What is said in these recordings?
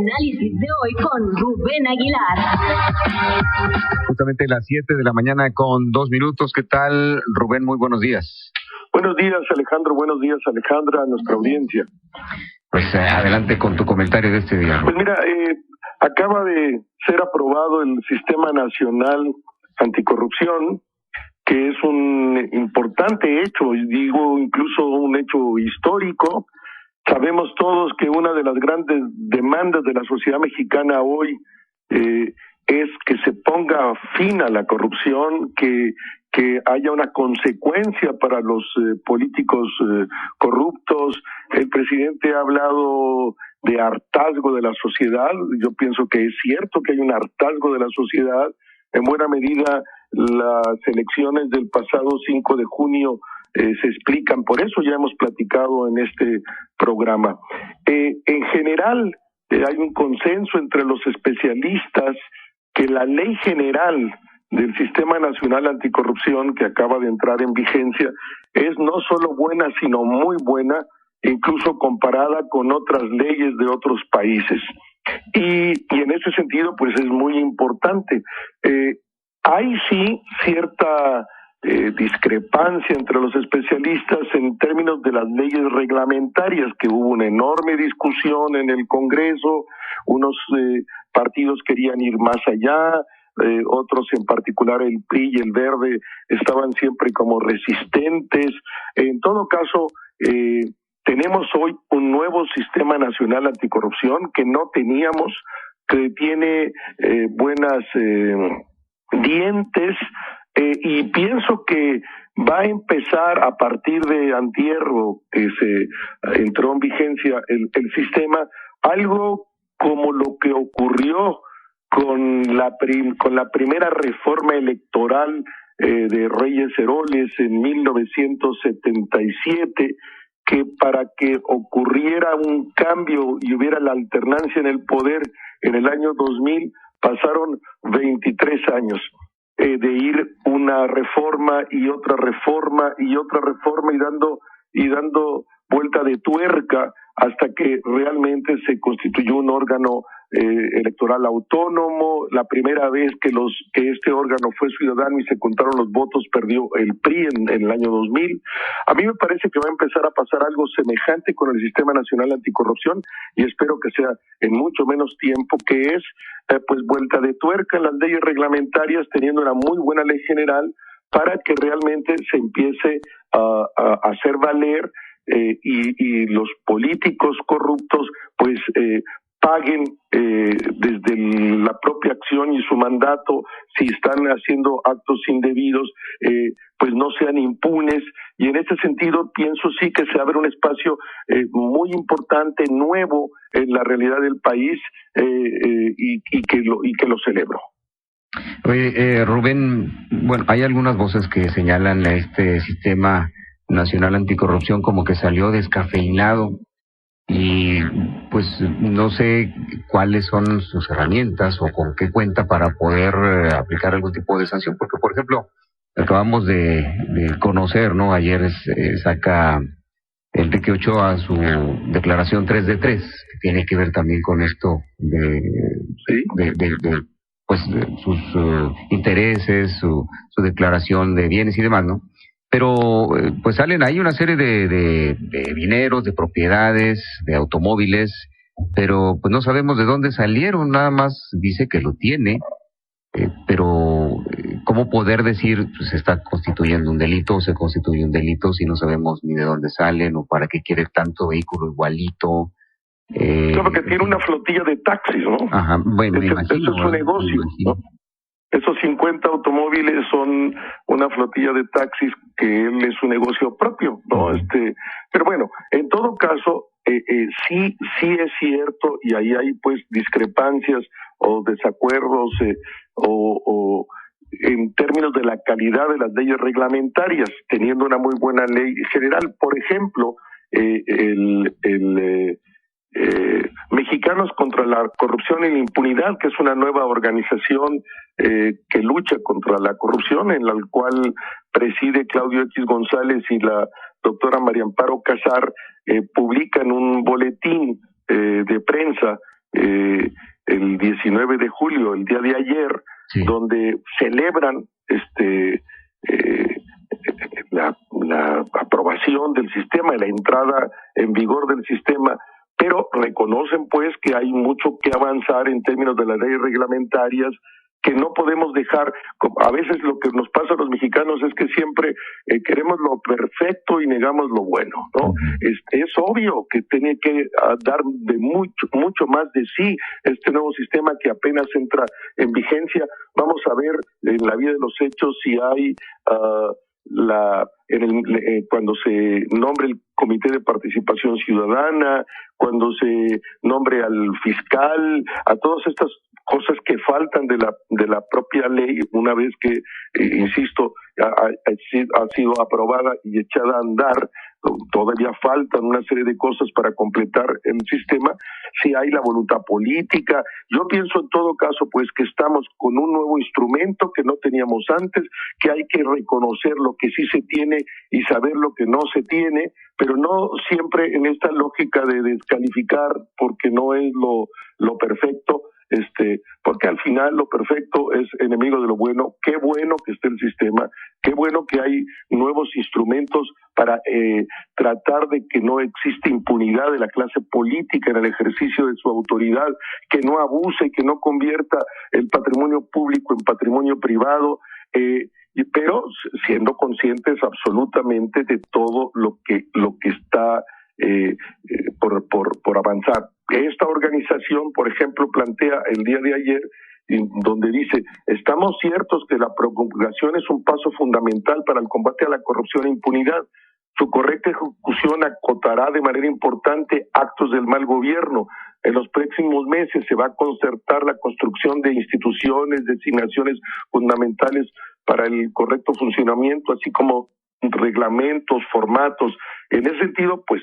análisis de hoy con Rubén Aguilar. Justamente las 7 de la mañana con 2 minutos. ¿Qué tal, Rubén? Muy buenos días. Buenos días, Alejandro. Buenos días, Alejandra, a nuestra audiencia. Pues adelante con tu comentario de este día. Pues mira, acaba de ser aprobado el Sistema Nacional Anticorrupción, que es un importante hecho, y digo incluso un hecho histórico. Sabemos todos que una de las grandes demandas de la sociedad mexicana hoy es que se ponga fin a la corrupción, que haya una consecuencia para los políticos corruptos. El presidente ha hablado de hartazgo de la sociedad. Yo pienso que es cierto que hay un hartazgo de la sociedad. En buena medida, las elecciones del pasado 5 de junio se explican, por eso ya hemos platicado en este programa. En general, hay un consenso entre los especialistas que la ley general del Sistema Nacional Anticorrupción, que acaba de entrar en vigencia, es no solo buena, sino muy buena, incluso comparada con otras leyes de otros países. Y en ese sentido, pues es muy importante. Hay sí cierta discrepancia entre los especialistas en términos de las leyes reglamentarias, que hubo una enorme discusión en el Congreso. Unos partidos querían ir más allá, otros, en particular el PRI y el Verde, estaban siempre como resistentes. En todo caso, tenemos hoy un nuevo Sistema Nacional Anticorrupción que no teníamos, que tiene buenas dientes, y pienso que va a empezar a partir de antier, que se entró en vigencia el sistema, algo como lo que ocurrió con la primera reforma electoral de Reyes Heroles en 1977, que para que ocurriera un cambio y hubiera la alternancia en el poder en el año 2000, pasaron 23 años de ir una reforma y otra reforma y otra reforma, y dando vuelta de tuerca hasta que realmente se constituyó un órgano electoral autónomo. La primera vez que este órgano fue ciudadano y se contaron los votos, perdió el PRI en el año 2000. A mí me parece que va a empezar a pasar algo semejante con el Sistema Nacional Anticorrupción, y espero que sea en mucho menos tiempo, que es pues vuelta de tuerca en las leyes reglamentarias, teniendo una muy buena ley general para que realmente se empiece a hacer valer, y los políticos corruptos pues paguen desde la propia acción y su mandato. Si están haciendo actos indebidos, pues no sean impunes. Y en ese sentido pienso sí que se abre un espacio muy importante, nuevo en la realidad del país, y que lo celebro. Oye, Rubén, bueno, hay algunas voces que señalan a este Sistema Nacional Anticorrupción como que salió descafeinado, y pues no sé cuáles son sus herramientas o con qué cuenta para poder aplicar algún tipo de sanción, porque por ejemplo acabamos de conocer, ¿no? Ayer saca Enrique Ochoa su declaración 3 de 3, que tiene que ver también con esto de sus intereses, su declaración de bienes y demás, ¿no? Pero pues salen ahí una serie de dineros, de propiedades, de automóviles, pero pues no sabemos de dónde salieron. Nada más dice que lo tiene, pero ¿cómo poder decir pues, se está constituyendo un delito o se constituye un delito si no sabemos ni de dónde salen o para qué quiere tanto vehículo igualito? Claro, que tiene una flotilla de taxis, ¿no? Ajá, bueno, me imagino. Eso es su negocio, ¿no? Esos 50 automóviles son una flotilla de taxis que él es su negocio propio, ¿no? Pero bueno, en todo caso, sí es cierto, y ahí hay pues discrepancias o desacuerdos, o en términos de la calidad de las leyes reglamentarias, teniendo una muy buena ley general. Por ejemplo, Mexicanos contra la Corrupción y la Impunidad, que es una nueva organización que lucha contra la corrupción, en la cual preside Claudio X González y la doctora María Amparo Casar, publican un boletín de prensa el 19 de julio, el día de ayer, sí, donde celebran la aprobación del sistema y la entrada en vigor del sistema, pero reconocen pues que hay mucho que avanzar en términos de las leyes reglamentarias, que no podemos dejar. A veces lo que nos pasa a los mexicanos es que siempre queremos lo perfecto y negamos lo bueno, ¿no? Es obvio que tiene que dar de mucho más de sí este nuevo sistema que apenas entra en vigencia. Vamos a ver en la vida de los hechos si hay cuando se nombre el Comité de Participación Ciudadana, cuando se nombre al fiscal, a todas estas cosas que faltan de la propia ley, una vez que, insisto, ha sido aprobada y echada a andar. Todavía faltan una serie de cosas para completar el sistema, si hay la voluntad política. Yo pienso en todo caso pues que estamos con un nuevo instrumento que no teníamos antes, que hay que reconocer lo que sí se tiene y saber lo que no se tiene, pero no siempre en esta lógica de descalificar porque no es lo perfecto, porque al final lo perfecto es enemigo de lo bueno. Qué bueno que esté el sistema, qué bueno que hay nuevos instrumentos para tratar de que no existe impunidad de la clase política en el ejercicio de su autoridad, que no abuse, que no convierta el patrimonio público en patrimonio privado, pero siendo conscientes absolutamente de todo lo que está por avanzar. Esta organización, por ejemplo, plantea el día de ayer, donde dice: estamos ciertos que la promulgación es un paso fundamental para el combate a la corrupción e impunidad. Su correcta ejecución acotará de manera importante actos del mal gobierno. En los próximos meses se va a concertar la construcción de instituciones, designaciones fundamentales para el correcto funcionamiento, así como reglamentos, formatos. En ese sentido, pues,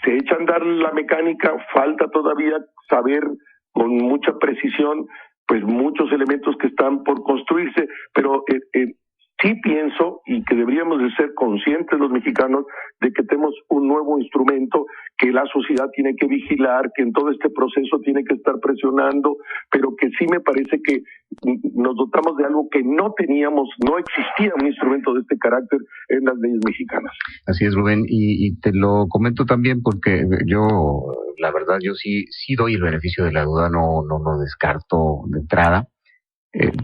se echa a andar la mecánica. Falta todavía saber con mucha precisión pues muchos elementos que están por construirse, pero sí pienso y que deberíamos de ser conscientes los mexicanos de que tenemos un nuevo instrumento que la sociedad tiene que vigilar, que en todo este proceso tiene que estar presionando, pero que sí me parece que nos dotamos de algo que no teníamos, no existía un instrumento de este carácter en las leyes mexicanas. Así es, Rubén, y te lo comento también porque yo, la verdad, yo sí doy el beneficio de la duda, no lo descarto de entrada.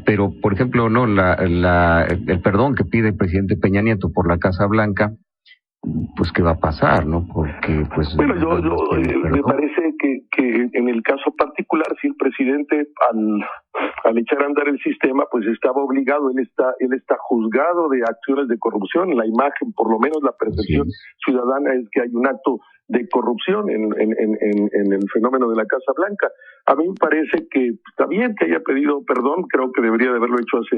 Pero, por ejemplo, no el perdón que pide el presidente Peña Nieto por la Casa Blanca, pues qué va a pasar, ¿no? Porque pues bueno, me parece que en el caso particular, si el presidente al echar a andar el sistema, pues estaba obligado, él está juzgado de acciones de corrupción. La imagen, por lo menos la percepción ciudadana, es que hay un acto de corrupción en el fenómeno de la Casa Blanca. A mí me parece que está bien que haya pedido perdón, creo que debería de haberlo hecho hace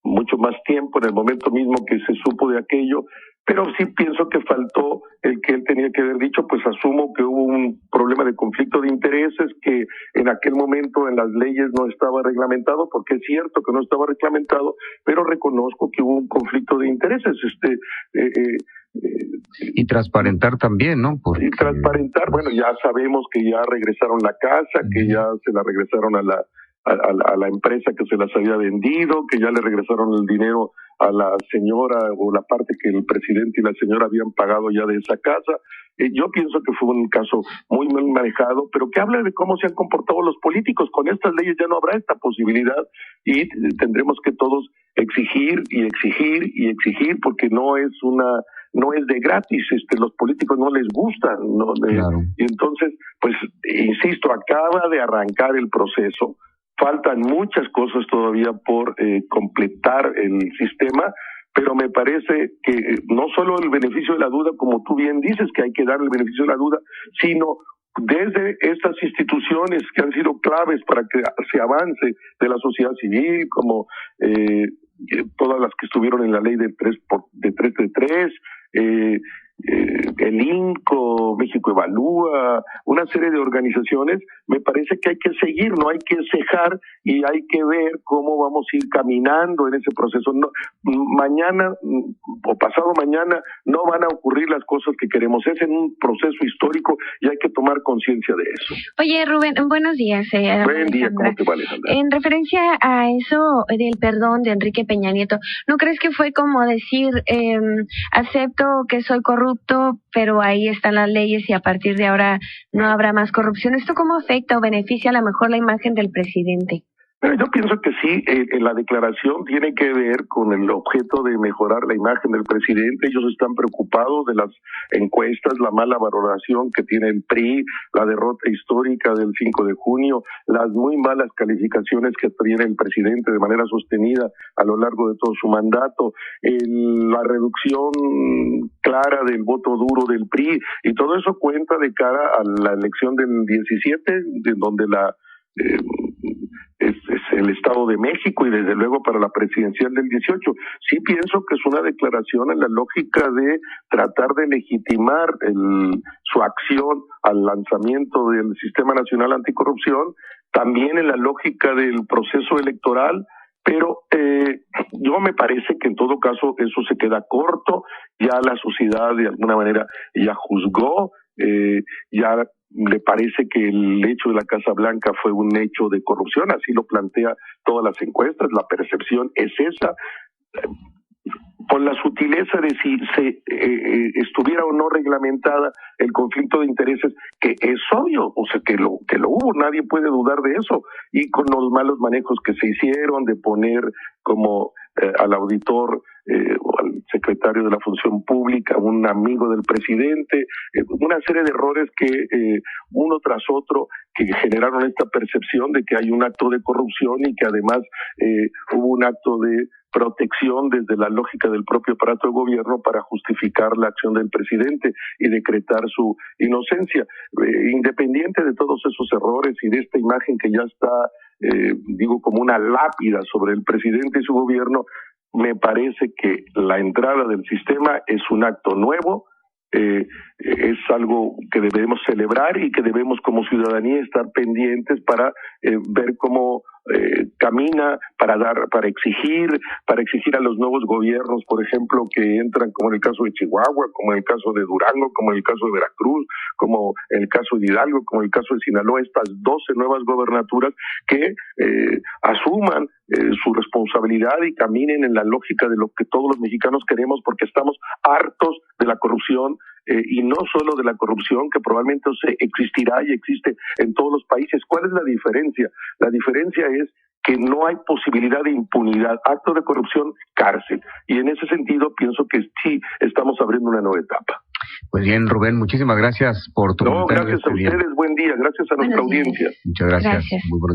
mucho más tiempo, en el momento mismo que se supo de aquello, pero sí pienso que faltó el que él tenía que haber dicho. Pues asumo que hubo un problema de conflicto de intereses que en aquel momento en las leyes no estaba reglamentado, porque es cierto que no estaba reglamentado, pero reconozco que hubo un conflicto de intereses. Y transparentar también, ¿no? Y transparentar, bueno, ya sabemos que ya regresaron la casa, que ya se la regresaron a la empresa que se las había vendido, que ya le regresaron el dinero a la señora, o la parte que el presidente y la señora habían pagado ya de esa casa. Yo pienso que fue un caso muy mal manejado, pero que habla de cómo se han comportado los políticos. Con estas leyes ya no habrá esta posibilidad y tendremos que todos exigir y exigir y exigir, porque no es de gratis. Los políticos no les gustan, ¿no? Claro. Y entonces, pues, insisto, acaba de arrancar el proceso. Faltan muchas cosas todavía por completar el sistema, pero me parece que no solo el beneficio de la duda, como tú bien dices, que hay que dar el beneficio de la duda, sino desde estas instituciones que han sido claves para que se avance de la sociedad civil, como todas las que estuvieron en la ley de 3 de 3, el INCO, México Evalúa, una serie de organizaciones, me parece que hay que seguir, no hay que cejar y hay que ver cómo vamos a ir caminando en ese proceso. No, mañana o pasado mañana no van a ocurrir las cosas que queremos. Es en un proceso histórico y hay que tomar conciencia de eso. Oye, Rubén, buenos días. Buen día, ¿cómo te va, Alejandra? En referencia a eso del perdón de Enrique Peña Nieto, ¿no crees que fue como decir, acepto que soy corrupto, pero ahí están las leyes y a partir de ahora no habrá más corrupción? ¿Esto cómo afecta o beneficia a lo mejor la imagen del presidente? Yo pienso que sí, la declaración tiene que ver con el objeto de mejorar la imagen del presidente. Ellos están preocupados de las encuestas, la mala valoración que tiene el PRI, la derrota histórica del 5 de junio, las muy malas calificaciones que tiene el presidente de manera sostenida a lo largo de todo su mandato, la reducción clara del voto duro del PRI, y todo eso cuenta de cara a la elección del 17, de donde es el Estado de México, y desde luego para la presidencial del 18. Sí pienso que es una declaración en la lógica de tratar de legitimar su acción al lanzamiento del Sistema Nacional Anticorrupción, también en la lógica del proceso electoral, pero yo me parece que en todo caso eso se queda corto. Ya la sociedad de alguna manera ya juzgó, ya le parece que el hecho de la Casa Blanca fue un hecho de corrupción, así lo plantea todas las encuestas, la percepción es esa, con la sutileza de si se estuviera o no reglamentada el conflicto de intereses, que es obvio, o sea, que lo hubo, nadie puede dudar de eso, y con los malos manejos que se hicieron de poner como al auditor o al secretario de la Función Pública, un amigo del presidente, una serie de errores que uno tras otro que generaron esta percepción de que hay un acto de corrupción y que además hubo un acto de protección desde la lógica del propio aparato de gobierno para justificar la acción del presidente y decretar su inocencia. Independiente de todos esos errores y de esta imagen que ya está, digo, como una lápida sobre el presidente y su gobierno, me parece que la entrada del sistema es un acto nuevo, es algo que debemos celebrar y que debemos como ciudadanía estar pendientes para ver cómo camina, para exigir a los nuevos gobiernos, por ejemplo, que entran, como en el caso de Chihuahua, como en el caso de Durango, como en el caso de Veracruz, como en el caso de Hidalgo, como en el caso de Sinaloa, estas 12 nuevas gobernaturas que asuman su responsabilidad y caminen en la lógica de lo que todos los mexicanos queremos, porque estamos hartos de la corrupción, y no solo de la corrupción, que probablemente existirá y existe en todos los países. ¿Cuál es la diferencia? La diferencia es que no hay posibilidad de impunidad. Acto de corrupción, cárcel. Y en ese sentido pienso que sí estamos abriendo una nueva etapa. Pues bien, Rubén, muchísimas gracias por tu comentario. Gracias a ustedes, buen día, gracias a nuestra audiencia. Muchas gracias. Muy buenos